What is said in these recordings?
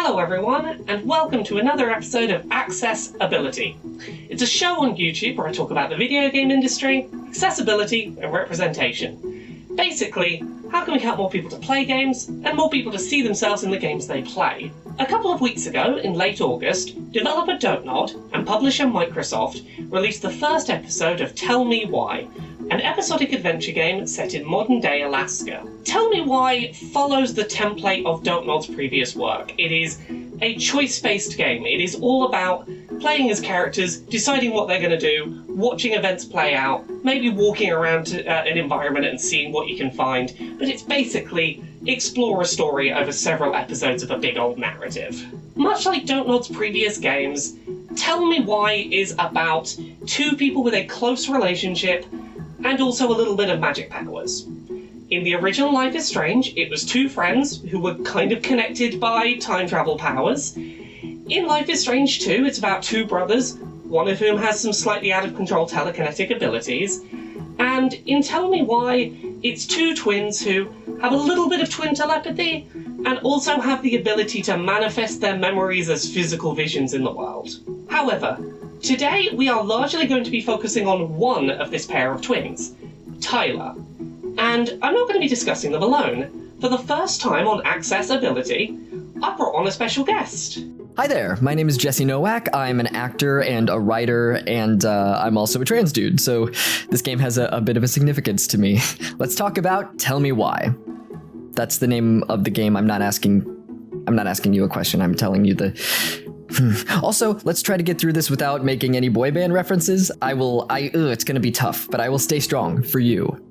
Hello everyone, and welcome to another episode of Accessibility. It's a show on YouTube where I talk about the video game industry, accessibility, and representation. Basically, how can we help more people to play games, and more people to see themselves in the games they play? A couple of weeks ago, in late August, developer Don't and publisher Microsoft released the first episode of Tell Me Why, an episodic adventure game set in modern-day Alaska. Tell Me Why follows the template of Don't previous work. It is a choice-based game. It is all about playing as characters, deciding what they're going to do, watching events play out, maybe walking around an environment and seeing what you can find, but it's basically explore a story over several episodes of a big old narrative. Much like Don't previous games, Tell Me Why is about two people with a close relationship and also a little bit of magic powers. In the original Life is Strange, it was two friends who were kind of connected by time travel powers. In Life is Strange 2, it's about two brothers, one of whom has some slightly out of control telekinetic abilities. And in Tell Me Why, it's two twins who have a little bit of twin telepathy and also have the ability to manifest their memories as physical visions in the world. However, today we are largely going to be focusing on one of this pair of twins, Tyler. And I'm not going to be discussing them alone. For the first time on Accessibility, I brought on a special guest. Hi there, my name is Jesse Nowack. I'm an actor and a writer, and I'm also a trans dude, so this game has a bit of a significance to me. Let's talk about Tell Me Why. That's the name of the game. I'm not asking you a question, I'm telling you the... Also, let's try to get through this without making any boy band references. It's gonna be tough, but I will stay strong for you.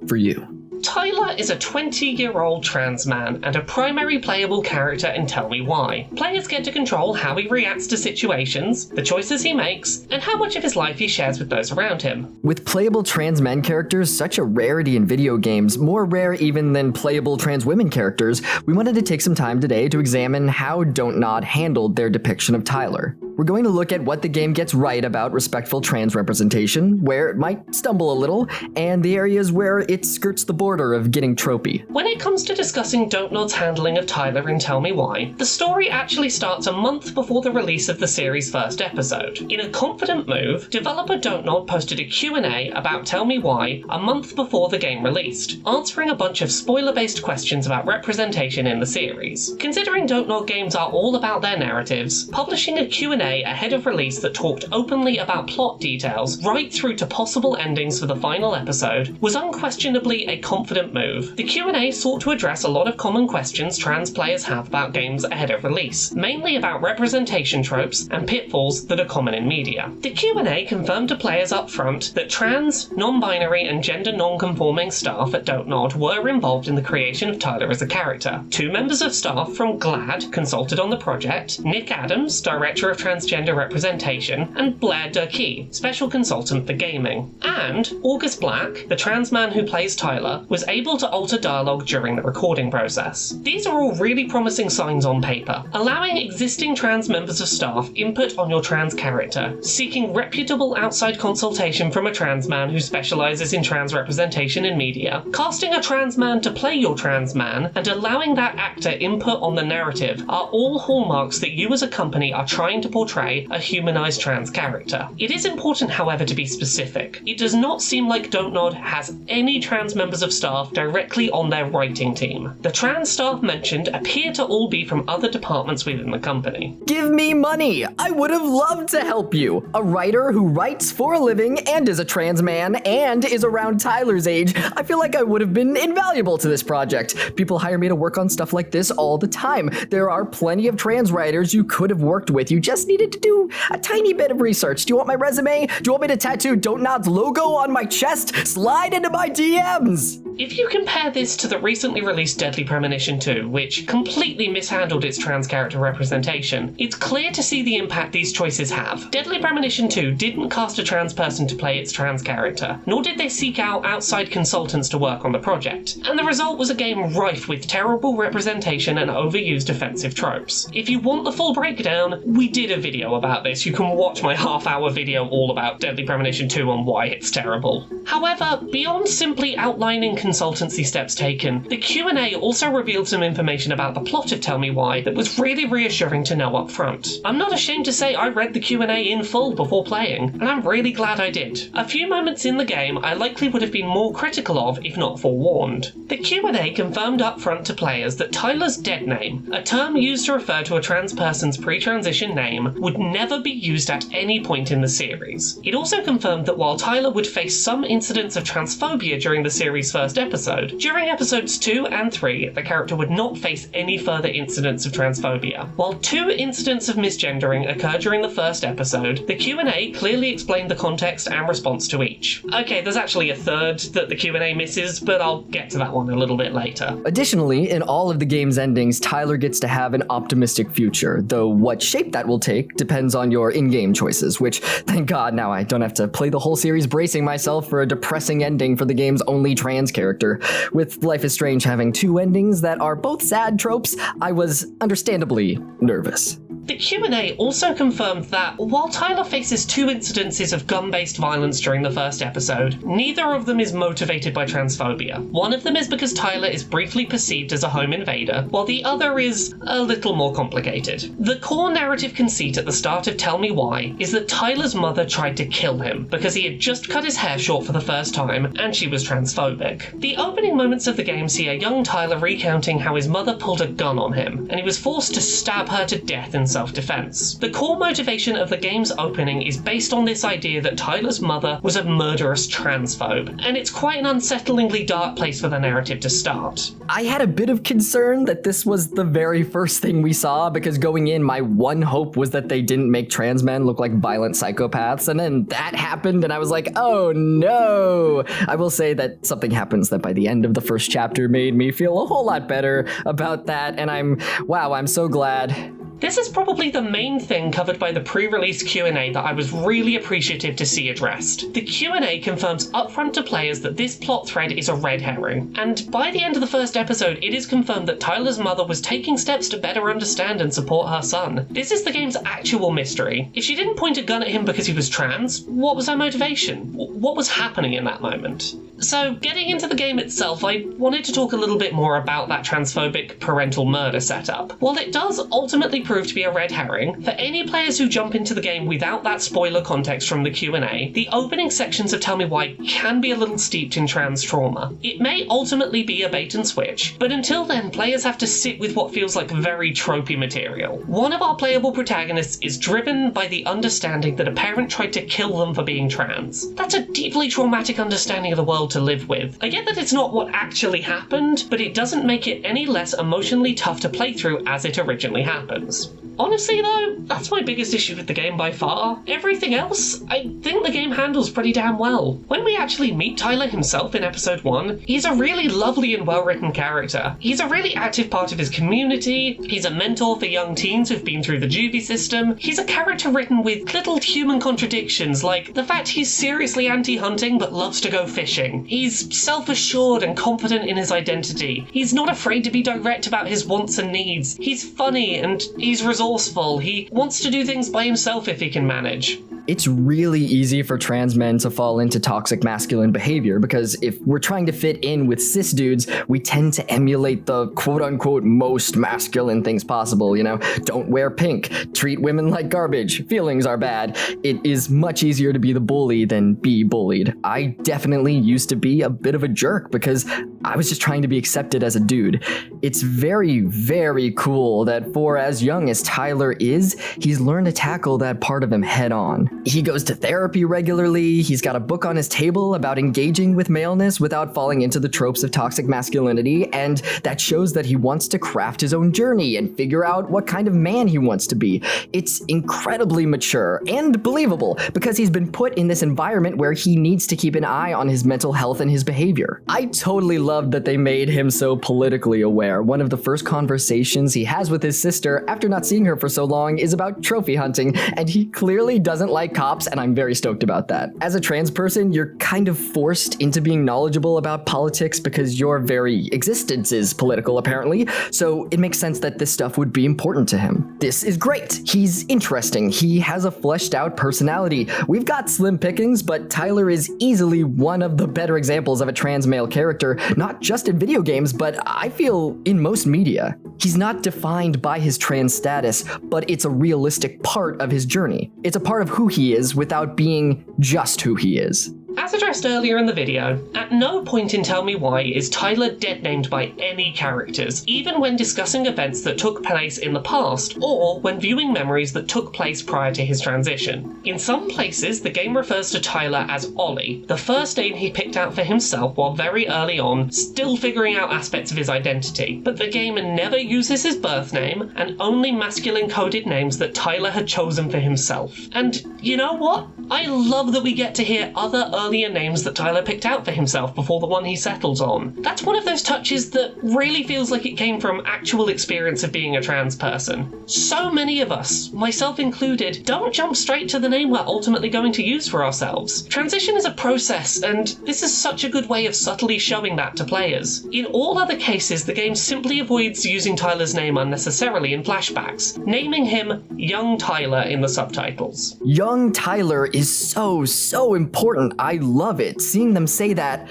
For you. Tyler is a 20-year-old trans man and a primary playable character in Tell Me Why. Players get to control how he reacts to situations, the choices he makes, and how much of his life he shares with those around him. With playable trans men characters such a rarity in video games, more rare even than playable trans women characters, we wanted to take some time today to examine how Don't handled their depiction of Tyler. We're going to look at what the game gets right about respectful trans representation, where it might stumble a little, and the areas where it skirts the border of getting tropey. When it comes to discussing Don't handling of Tyler in Tell Me Why, the story actually starts a month before the release of the series' first episode. In a confident move, developer Don't posted a Q&A about Tell Me Why a month before the game released, answering a bunch of spoiler-based questions about representation in the series. Considering Don't games are all about their narratives, publishing a Q&A ahead of release that talked openly about plot details right through to possible endings for the final episode was unquestionably a confident move. The Q&A sought to address a lot of common questions trans players have about games ahead of release, mainly about representation tropes and pitfalls that are common in media. The Q&A confirmed to players up front that trans, non-binary and gender non-conforming staff at Don't were involved in the creation of Tyler as a character. Two members of staff from GLAAD consulted on the project, Nick Adams, director of transgender representation, and Blair Durkee, special consultant for gaming. And August Black, the trans man who plays Tyler, was able to alter dialogue during the recording process. These are all really promising signs on paper. Allowing existing trans members of staff input on your trans character, seeking reputable outside consultation from a trans man who specializes in trans representation in media, casting a trans man to play your trans man, and allowing that actor input on the narrative are all hallmarks that you as a company are trying to portray a humanized trans character. It is important, however, to be specific. It does not seem like Don't has any trans members of staff directly on their writing team. The trans staff mentioned appear to all be from other departments within the company. Give me money! I would have loved to help you! A writer who writes for a living and is a trans man and is around Tyler's age, I feel like I would have been invaluable to this project. People hire me to work on stuff like this all the time. There are plenty of trans writers you could have worked with. You just needed to do a tiny bit of research. Do you want my resume? Do you want me to tattoo Don't logo on my chest? Slide into my DMs! If you compare this to the recently released Deadly Premonition 2, which completely mishandled its trans character representation, it's clear to see the impact these choices have. Deadly Premonition 2 didn't cast a trans person to play its trans character, nor did they seek out outside consultants to work on the project, and the result was a game rife with terrible representation and overused offensive tropes. If you want the full breakdown, we did a video about this. You can watch my half-hour video all about Deadly Premonition 2 on why it's terrible. However, beyond simply outlining consultancy steps taken, the Q&A also revealed some information about the plot of Tell Me Why that was really reassuring to know up front. I'm not ashamed to say I read the Q&A in full before playing, and I'm really glad I did. A few moments in the game I likely would have been more critical of if not forewarned. The Q&A confirmed up front to players that Tyler's dead name, a term used to refer to a trans person's pre-transition name, would never be used at any point in the series. It also confirmed that while Tyler would face some incidents of transphobia during the series' first episode, during episodes 2 and 3, the character would not face any further incidents of transphobia. While 2 incidents of misgendering occurred during the first episode, the Q&A clearly explained the context and response to each. Okay, there's actually a third that the Q&A misses, but I'll get to that one a little bit later. Additionally, in all of the game's endings, Tyler gets to have an optimistic future, though what shape that will take depends on your in-game choices, which, thank God, now I don't have to play the whole series bracing myself for a depressing ending for the game's only trans character. With Life is Strange having 2 endings that are both sad tropes, I was understandably nervous. The Q&A also confirmed that, while Tyler faces 2 incidences of gun-based violence during the first episode, neither of them is motivated by transphobia. One of them is because Tyler is briefly perceived as a home invader, while the other is a little more complicated. The core narrative conceit at the start of Tell Me Why is that Tyler's mother tried to kill him because he had just cut his hair short for the first time and she was transphobic. The opening moments of the game see a young Tyler recounting how his mother pulled a gun on him and he was forced to stab her to death in self-defense. The core motivation of the game's opening is based on this idea that Tyler's mother was a murderous transphobe, and it's quite an unsettlingly dark place for the narrative to start. I had a bit of concern that this was the very first thing we saw, because going in, my one hope was that they didn't make trans men look like violent psychopaths, and then that happened, and I was like, oh no! I will say that something happens that by the end of the first chapter made me feel a whole lot better about that, and I'm so glad. This is probably the main thing covered by the pre-release Q&A that I was really appreciative to see addressed. The Q&A confirms upfront to players that this plot thread is a red herring, and by the end of the first episode it is confirmed that Tyler's mother was taking steps to better understand and support her son. This is the game's actual mystery. If she didn't point a gun at him because he was trans, what was her motivation? What was happening in that moment? So, getting into the game itself, I wanted to talk a little bit more about that transphobic parental murder setup. While it does ultimately prove to be a red herring, for any players who jump into the game without that spoiler context from the Q&A, the opening sections of Tell Me Why can be a little steeped in trans trauma. It may ultimately be a bait and switch, but until then, players have to sit with what feels like very tropey material. One of our playable protagonists is driven by the understanding that a parent tried to kill them for being trans. That's a deeply traumatic understanding of the world to live with. I get that it's not what actually happened, but it doesn't make it any less emotionally tough to play through as it originally happens. Honestly though, that's my biggest issue with the game by far. Everything else, I think the game handles pretty damn well. When we actually meet Tyler himself in episode 1, he's a really lovely and well-written character. He's a really active part of his community, he's a mentor for young teens who've been through the juvie system, he's a character written with little human contradictions, like the fact he's seriously anti-hunting but loves to go fishing. He's self-assured and confident in his identity. He's not afraid to be direct about his wants and needs. He's funny and he's resourceful. He wants to do things by himself if he can manage. It's really easy for trans men to fall into toxic masculine behavior because if we're trying to fit in with cis dudes, we tend to emulate the quote-unquote most masculine things possible, you know? Don't wear pink, treat women like garbage, feelings are bad. It is much easier to be the bully than be bullied. I definitely used to be a bit of a jerk because I was just trying to be accepted as a dude. It's very, very cool that for as young as Tyler is, he's learned to tackle that part of him head on. He goes to therapy regularly, he's got a book on his table about engaging with maleness without falling into the tropes of toxic masculinity, and that shows that he wants to craft his own journey and figure out what kind of man he wants to be. It's incredibly mature and believable because he's been put in this environment where he needs to keep an eye on his mental health and his behavior. I totally loved that they made him so politically aware. One of the first conversations he has with his sister after after not seeing her for so long is about trophy hunting, and he clearly doesn't like cops, and I'm very stoked about that. As a trans person, you're kind of forced into being knowledgeable about politics because your very existence is political, apparently, so it makes sense that this stuff would be important to him. This is great. He's interesting. He has a fleshed out personality. We've got slim pickings, but Tyler is easily one of the better examples of a trans male character, not just in video games, but I feel in most media. He's not defined by his trans status, but it's a realistic part of his journey. It's a part of who he is without being just who he is. As addressed earlier in the video, at no point in Tell Me Why is Tyler dead-named by any characters, even when discussing events that took place in the past, or when viewing memories that took place prior to his transition. In some places, the game refers to Tyler as Ollie, the first name he picked out for himself while very early on, still figuring out aspects of his identity, but the game never uses his birth name, and only masculine-coded names that Tyler had chosen for himself. And you know what? I love that we get to hear other earlier names that Tyler picked out for himself before the one he settles on. That's one of those touches that really feels like it came from actual experience of being a trans person. So many of us, myself included, don't jump straight to the name we're ultimately going to use for ourselves. Transition is a process, and this is such a good way of subtly showing that to players. In all other cases, the game simply avoids using Tyler's name unnecessarily in flashbacks, naming him Young Tyler in the subtitles. Young Tyler is so important. I love it. Seeing them say that,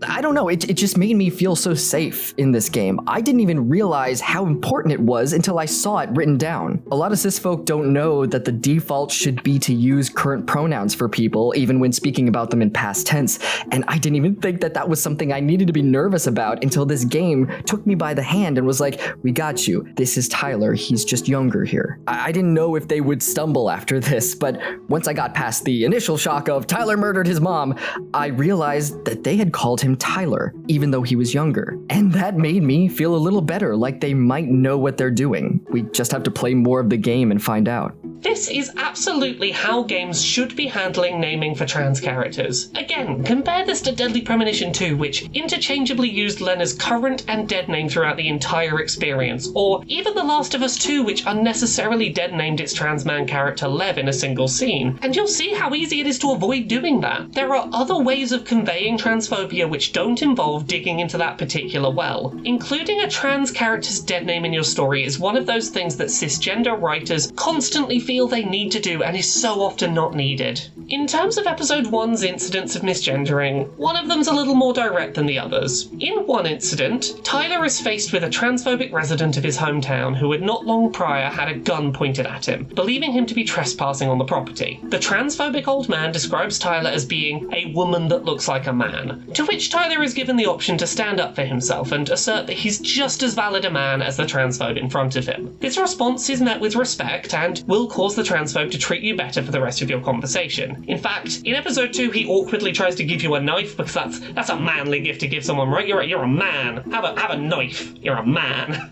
I don't know, it just made me feel so safe in this game. I didn't even realize how important it was until I saw it written down. A lot of cis folk don't know that the default should be to use current pronouns for people, even when speaking about them in past tense, and I didn't even think that that was something I needed to be nervous about until this game took me by the hand and was like, we got you. This is Tyler. He's just younger here. I didn't know if they would stumble after this, but once I got past the initial shock of Tyler murdered his mom, I realized that they had called him Tyler, even though he was younger. And that made me feel a little better, like they might know what they're doing. We just have to play more of the game and find out. This is absolutely how games should be handling naming for trans characters. Again, compare this to Deadly Premonition 2, which interchangeably used Lena's current and dead name throughout the entire experience, or even The Last of Us 2, which unnecessarily dead named its trans man character Lev in a single scene, and you'll see how easy it is to avoid doing that. There are other ways of conveying transphobia which don't involve digging into that particular well. Including a trans character's dead name in your story is one of those things that cisgender writers constantly feel they need to do and is so often not needed. In terms of episode 1's incidents of misgendering, one of them's a little more direct than the others. In one incident, Tyler is faced with a transphobic resident of his hometown who had not long prior had a gun pointed at him, believing him to be trespassing on the property. The transphobic old man describes Tyler as being a woman that looks like a man, to which Tyler is given the option to stand up for himself and assert that he's just as valid a man as the transphobe in front of him. This response is met with respect and will cause the transphobe to treat you better for the rest of your conversation. In fact, in episode 2 he awkwardly tries to give you a knife because that's a manly gift to give someone, right? You're a man. Have a knife. You're a man.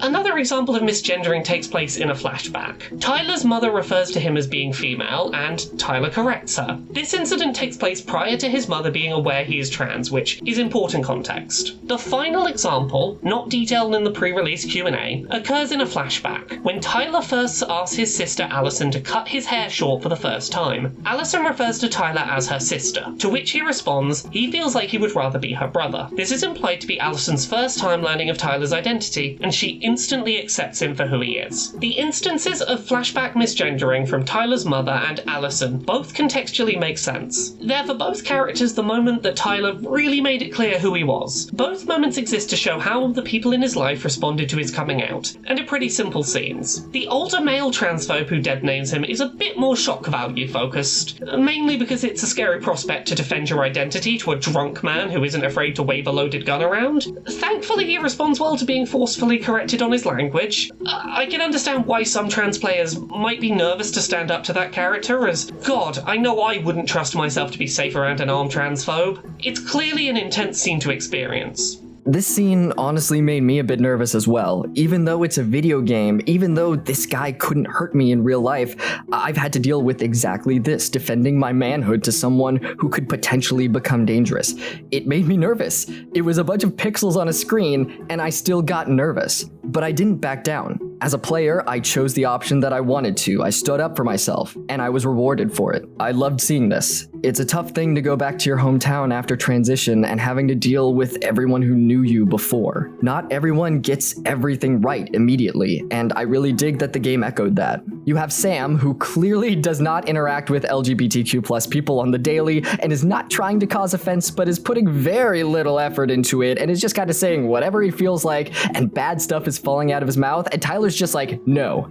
Another example of misgendering takes place in a flashback. Tyler's mother refers to him as being female, and Tyler corrects her. This incident takes place prior to his mother being aware he is trans, which is important context. The final example, not detailed in the pre-release Q&A, occurs in a flashback, when Tyler first asks his sister Allison to cut his hair short for the first time. Allison refers to Tyler as her sister, to which he responds he feels like he would rather be her brother. This is implied to be Allison's first time learning of Tyler's identity, and she instantly accepts him for who he is. The instances of flashback misgendering from Tyler's mother and Allison both contextually make sense. They're for both characters the moment that Tyler really made it clear who he was. Both moments exist to show how the people in his life responded to his coming out, and are pretty simple scenes. The older male transphobe who dead names him is a bit more shock value focused, mainly because it's a scary prospect to defend your identity to a drunk man who isn't afraid to wave a loaded gun around. Thankfully he responds well to being forcefully corrected on his language. I can understand why some trans players might be nervous to stand up to that character, as God, I know I wouldn't trust myself to be safe around an armed transphobe. It's clearly an intense scene to experience. This scene honestly made me a bit nervous as well. Even though it's a video game, even though this guy couldn't hurt me in real life, I've had to deal with exactly this, defending my manhood to someone who could potentially become dangerous. It made me nervous. It was a bunch of pixels on a screen, and I still got nervous. But I didn't back down. As a player, I chose the option that I wanted to. I stood up for myself, and I was rewarded for it. I loved seeing this. It's a tough thing to go back to your hometown after transition and having to deal with everyone who knew you before. Not everyone gets everything right immediately, and I really dig that the game echoed that. You have Sam, who clearly does not interact with LGBTQ+ people on the daily and is not trying to cause offense, but is putting very little effort into it and is just kind of saying whatever he feels like, and bad stuff is falling out of his mouth, and Tyler's just like, no.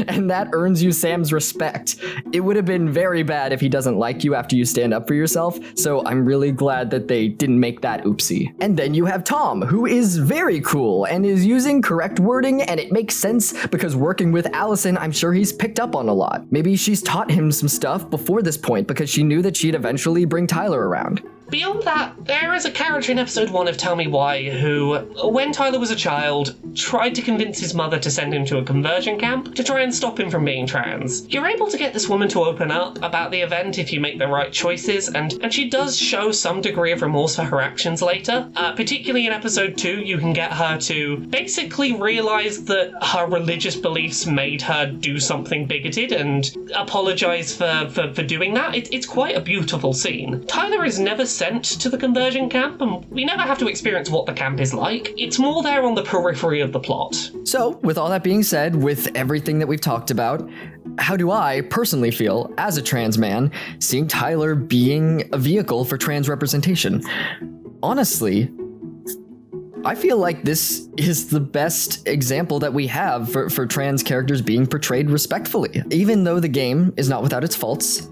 And that earns you Sam's respect. It would have been very bad if he doesn't like you after you stand up for yourself, so I'm really glad that they didn't make that oopsie. And then you have Tom, who is very cool and is using correct wording, and it makes sense because working with Allison, I'm sure he's picked up on a lot. Maybe she's taught him some stuff before this point because she knew that she'd eventually bring Tyler around. Beyond that, there is a character in episode 1 of Tell Me Why who, when Tyler was a child, tried to convince his mother to send him to a conversion camp to try and stop him from being trans. You're able to get this woman to open up about the event if you make the right choices, and she does show some degree of remorse for her actions later. Particularly in episode 2, you can get her to basically realize that her religious beliefs made her do something bigoted and apologize for doing that. It's quite a beautiful scene. Tyler is never sent to the conversion camp, and we never have to experience what the camp is like. It's more there on the periphery of the plot. So, with all that being said, with everything that we've talked about, how do I personally feel, as a trans man, seeing Tyler being a vehicle for trans representation? Honestly, I feel like this is the best example that we have for trans characters being portrayed respectfully. Even though the game is not without its faults,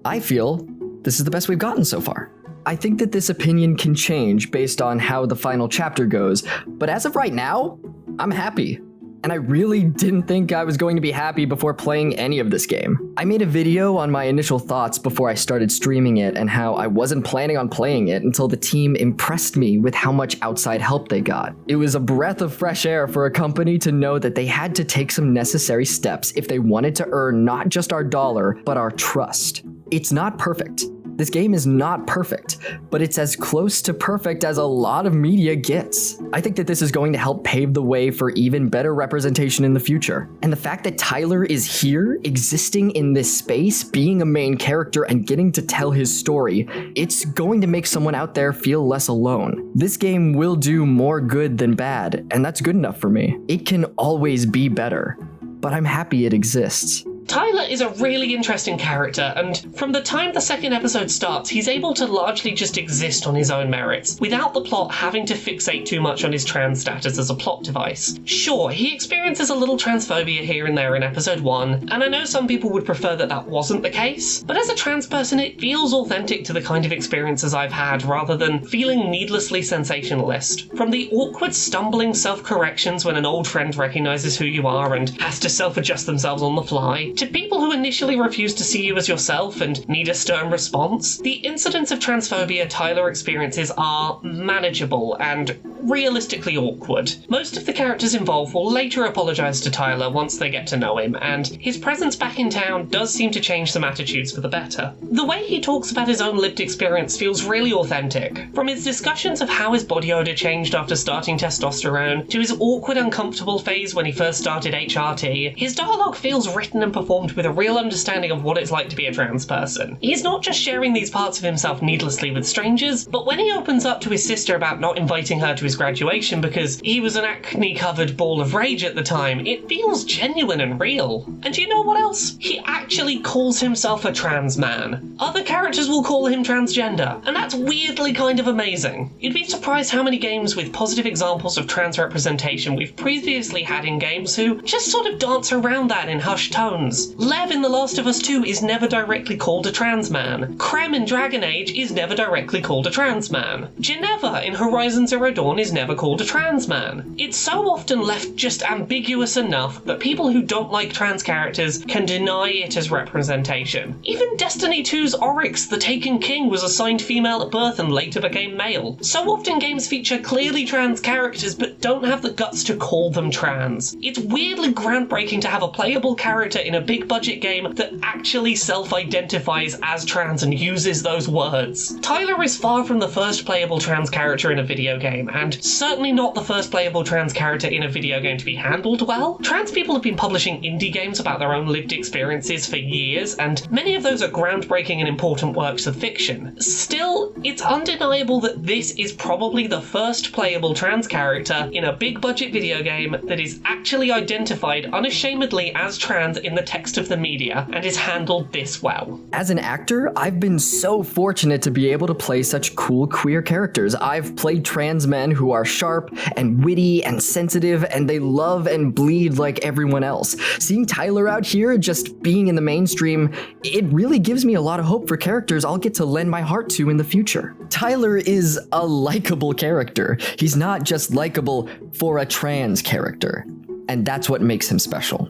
I feel this is the best we've gotten so far. I think that this opinion can change based on how the final chapter goes, but as of right now, I'm happy. And I really didn't think I was going to be happy before playing any of this game. I made a video on my initial thoughts before I started streaming it and how I wasn't planning on playing it until the team impressed me with how much outside help they got. It was a breath of fresh air for a company to know that they had to take some necessary steps if they wanted to earn not just our dollar, but our trust. It's not perfect. This game is not perfect, but it's as close to perfect as a lot of media gets. I think that this is going to help pave the way for even better representation in the future. And the fact that Tyler is here, existing in this space, being a main character and getting to tell his story, it's going to make someone out there feel less alone. This game will do more good than bad, and that's good enough for me. It can always be better, but I'm happy it exists. Tyler is a really interesting character, and from the time the second episode starts, he's able to largely just exist on his own merits, without the plot having to fixate too much on his trans status as a plot device. Sure, he experiences a little transphobia here and there in episode 1, and I know some people would prefer that that wasn't the case, but as a trans person it feels authentic to the kind of experiences I've had rather than feeling needlessly sensationalist. From the awkward stumbling self-corrections when an old friend recognises who you are and has to self-adjust themselves on the fly, to people who initially refuse to see you as yourself and need a stern response, the incidents of transphobia Tyler experiences are manageable and realistically awkward. Most of the characters involved will later apologise to Tyler once they get to know him, and his presence back in town does seem to change some attitudes for the better. The way he talks about his own lived experience feels really authentic. From his discussions of how his body odour changed after starting testosterone, to his awkward, uncomfortable phase when he first started HRT, his dialogue feels written and performed with a real understanding of what it's like to be a trans person. He's not just sharing these parts of himself needlessly with strangers, but when he opens up to his sister about not inviting her to his graduation because he was an acne-covered ball of rage at the time, it feels genuine and real. And do you know what else? He actually calls himself a trans man. Other characters will call him transgender, and that's weirdly kind of amazing. You'd be surprised how many games with positive examples of trans representation we've previously had in games who just sort of dance around that in hushed tones. Lev in The Last of Us 2 is never directly called a trans man. Krem in Dragon Age is never directly called a trans man. Geneva in Horizon Zero Dawn is never called a trans man. It's so often left just ambiguous enough that people who don't like trans characters can deny it as representation. Even Destiny 2's Oryx, the Taken King, was assigned female at birth and later became male. So often games feature clearly trans characters but don't have the guts to call them trans. It's weirdly groundbreaking to have a playable character in a big budget game that actually self-identifies as trans and uses those words. Tyler is far from the first playable trans character in a video game, and certainly not the first playable trans character in a video game to be handled well. Trans people have been publishing indie games about their own lived experiences for years, and many of those are groundbreaking and important works of fiction. Still, it's undeniable that this is probably the first playable trans character in a big budget video game that is actually identified unashamedly as trans in the text of the media and is handled this well. As an actor, I've been so fortunate to be able to play such cool queer characters. I've played trans men who are sharp and witty and sensitive, and they love and bleed like everyone else. Seeing Tyler out here just being in the mainstream, it really gives me a lot of hope for characters I'll get to lend my heart to in the future. Tyler is a likable character. He's not just likable for a trans character, and that's what makes him special.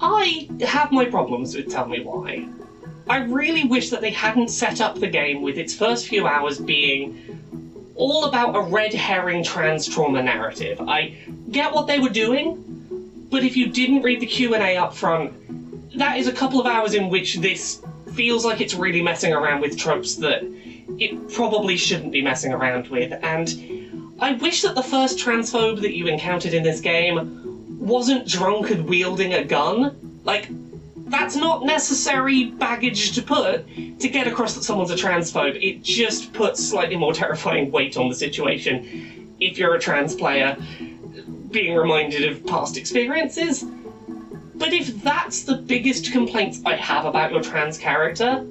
I have my problems with Tell Me Why. I really wish that they hadn't set up the game with its first few hours being all about a red herring trans trauma narrative. I get what they were doing, but if you didn't read the Q&A up front, that is a couple of hours in which this feels like it's really messing around with tropes that it probably shouldn't be messing around with, and I wish that the first transphobe that you encountered in this game wasn't drunk and wielding a gun. Like, that's not necessary baggage to put to get across that someone's a transphobe. It just puts slightly more terrifying weight on the situation if you're a trans player being reminded of past experiences. But if that's the biggest complaints I have about your trans character,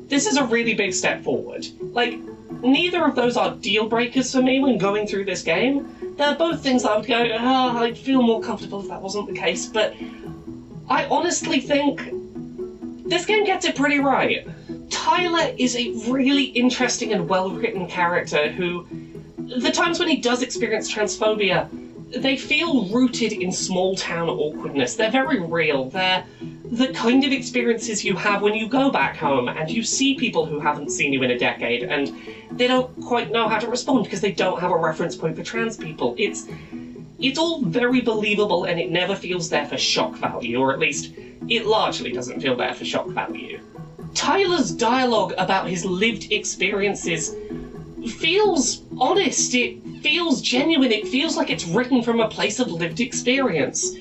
this is a really big step forward. Like, neither of those are deal breakers for me when going through this game. They're both things I would go, I'd feel more comfortable if that wasn't the case, but I honestly think this game gets it pretty right. Tyler is a really interesting and well-written character who, the times when he does experience transphobia, they feel rooted in small-town awkwardness. They're very real. They're the kind of experiences you have when you go back home and you see people who haven't seen you in a decade and they don't quite know how to respond because they don't have a reference point for trans people. It's all very believable and it never feels there for shock value, or at least it largely doesn't feel there for shock value. Tyler's dialogue about his lived experiences feels honest, it feels genuine, it feels like it's written from a place of lived experience.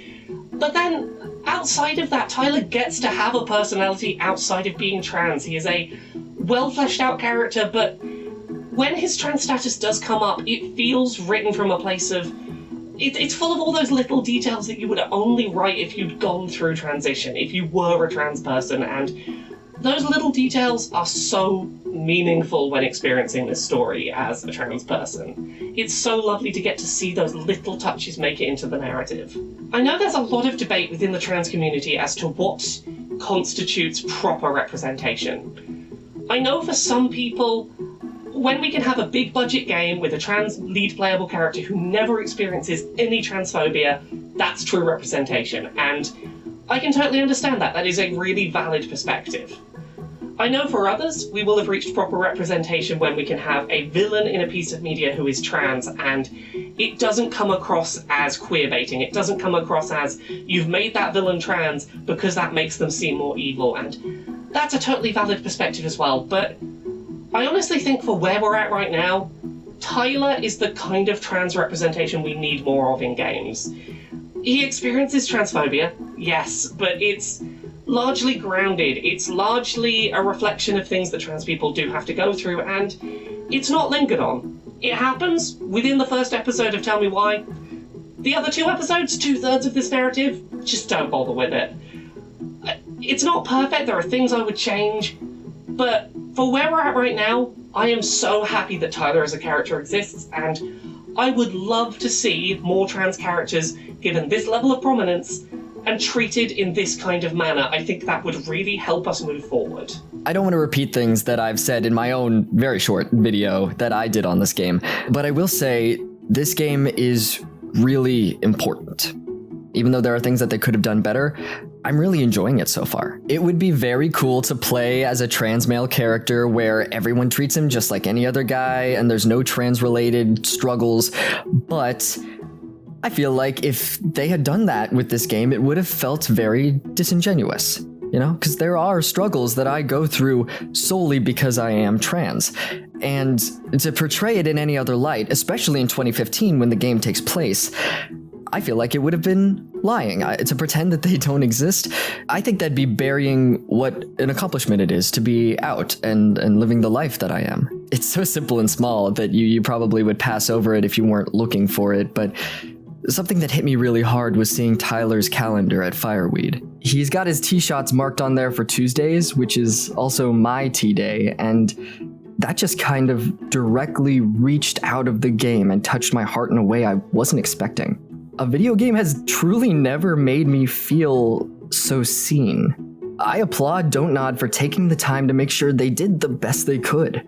But then, outside of that, Tyler gets to have a personality outside of being trans. He is a well-fleshed-out character, but when his trans status does come up, it feels written from a place of... It's full of all those little details that you would only write if you'd gone through transition, if you were a trans person, and those little details are so meaningful when experiencing this story as a trans person. It's so lovely to get to see those little touches make it into the narrative. I know there's a lot of debate within the trans community as to what constitutes proper representation. I know for some people, when we can have a big budget game with a trans lead playable character who never experiences any transphobia, that's true representation, and I can totally understand that. That is a really valid perspective. I know for others, we will have reached proper representation when we can have a villain in a piece of media who is trans and it doesn't come across as queerbaiting. It doesn't come across as you've made that villain trans because that makes them seem more evil, and that's a totally valid perspective as well. But I honestly think for where we're at right now, Tyler is the kind of trans representation we need more of in games. He experiences transphobia, yes, but it's largely grounded. It's largely a reflection of things that trans people do have to go through, and it's not lingered on. It happens within the first episode of Tell Me Why. The other two episodes, 2/3 of this narrative, just don't bother with it. It's not perfect, there are things I would change, but for where we're at right now, I am so happy that Tyler as a character exists, and I would love to see more trans characters given this level of prominence and treated in this kind of manner. I think that would really help us move forward. I don't want to repeat things that I've said in my own very short video that I did on this game, but I will say this game is really important. Even though there are things that they could have done better, I'm really enjoying it so far. It would be very cool to play as a trans male character where everyone treats him just like any other guy and there's no trans-related struggles, but I feel like if they had done that with this game, it would have felt very disingenuous. You know, because there are struggles that I go through solely because I am trans. And to portray it in any other light, especially in 2015 when the game takes place, I feel like it would have been lying. To pretend that they don't exist, I think that'd be burying what an accomplishment it is to be out and living the life that I am. It's so simple and small that you probably would pass over it if you weren't looking for it, but something that hit me really hard was seeing Tyler's calendar at Fireweed. He's got his tee shots marked on there for Tuesdays, which is also my tee day, and that just kind of directly reached out of the game and touched my heart in a way I wasn't expecting. A video game has truly never made me feel so seen. I applaud Don't Nod for taking the time to make sure they did the best they could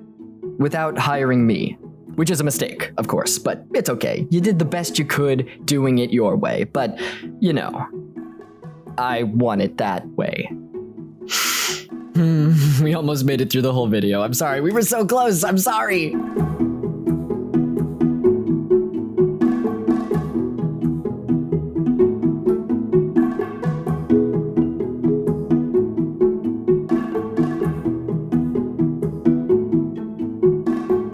without hiring me. Which is a mistake, of course, but it's okay. You did the best you could doing it your way, but, you know, I want it that way. We almost made it through the whole video. I'm sorry. We were so close. I'm sorry.